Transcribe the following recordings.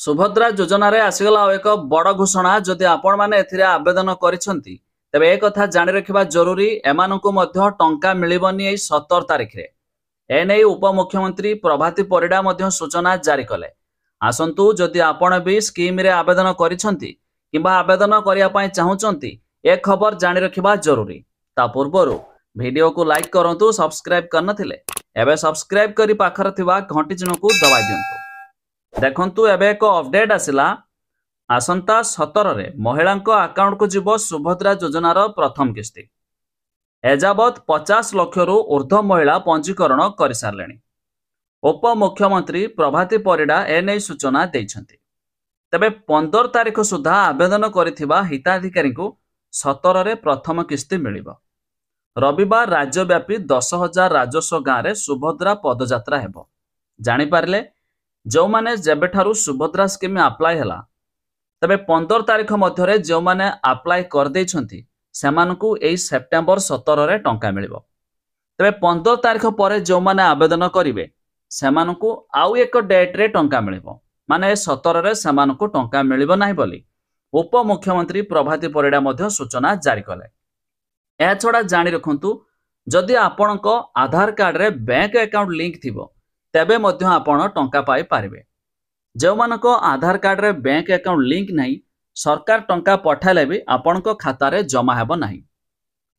सुभद्रा योजन आसीगला एक बड़ घोषणा जदि आपण मैंने एथिरे आवेदन करिसेंती तेबे ए कथा जानि रखिबा जरूरी एमानकु मध्य टंका मिलिबनी एई 17 तारिख रे एने उपमुख्यमंत्री प्रभाती परिडा मध्य सूचना जारी कले। आसंतु जदि आपण भी स्कीम रे आवेदन करिसेंती किंबा आवेदन करिया पय चाहुचंती ए खबर जानि रखिबा जरूरी। ता पूर्वरु वीडियो को लाइक करंतु, सब्सक्राइब करनथिले एबे सब्सक्राइब करी पाखर थिबा घंटी चिन्ह को दबाई दियंतु। देखंतु एबे एक अपडेट आसिला। आसंता 17 रे महिला अकाउंट को जीव सुभद्रा योजनार प्रथम किस्ती। एजावत 50 लाख रु ऊर्ध्व महिला पंजीकरण कर सारे। उपमुख्यमंत्री प्रभाती परिडा एने सूचना देइछंती। तबे 15 तारिख सुधा आवेदन करिथिबा हिताधिकारी को 17 रे प्रथम किस्ती मिलिबो। रविवार राज्यव्यापी 10,000 राजस्व गाँव रे सुभद्रा पदयात्रा हेबो। जानि पारले जो माने जेबेठारु सुभद्रा स्कीम अप्लाई हला तबे 15 तारिख मध्य जो माने अप्लाई कर देइछंती सेमानकु एई सेप्टेम्बर 17 रे टंका मिलिबो। तबे 15 तारिख परे जो माने आवेदन करिवे सेमानकु आउ एक डेट रे टंका मिलिबो। माने 17 रे सेमानकु टंका मिलिबो नाही बोली उपमुख्यमंत्री प्रभाती परिडा मध्य सूचना जारी कले। ए छडा जानि रखंतु जदि आपणको आधार कार्ड रे बैंक अकाउंट लिंक थिबो तेबे मध्य आपण टंका पाई पारिबे। जो मानको आधार कार्ड रे बैंक अकाउंट लिंक नहीं सरकार टंका पठाले भी आपणको खाता रे जमा हेबो नाही।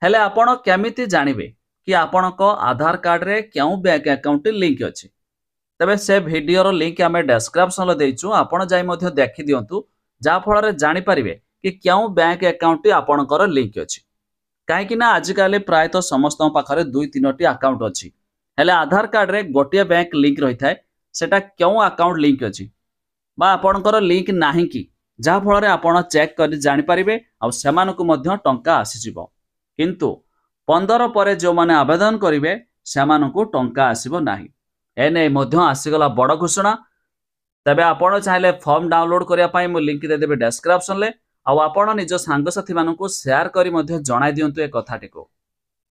हेले आपण केमिति जानिबे कि आपणको आधार कार्ड रे क्यों बैंक अकाउंट लिंक अछि? तबे से वीडियो रो लिंक आमे डिस्क्रिप्शन रे देइछु, आपण जाई मध्य देखि दियंतु जा फल रे जानि पारिबे कि क्यों बैंक अकाउंट आपणकर लिंक अछि। काहे कि ना आजिकाले प्राय तो समस्त पाखरे 2-3टी अकाउंट अछि, हेले आधार कार्ड रे गोटिए बैंक लिंक रही थाए सेटा क्यों अकाउंट लिंक अछि बा आपणकर लिंक नाही कि जा फल रे आपण चेक कर जानि पारिबे आ सेमानकु मध्य टंका आसी जिवो। किंतु 15 परे जो माने आवेदन करिवे सेमानकु टंका आसीबो नाही। एने मध्य आसीगला बड़ घोषणा। तबे आपण चाहिले फॉर्म डाउनलोड करिया पई मो लिंक दे देबे डिस्क्रिप्शन ले आ आपण निज सांग साथी मानकु शेयर करी मध्य जणाई दियंतु ए कथाटिको।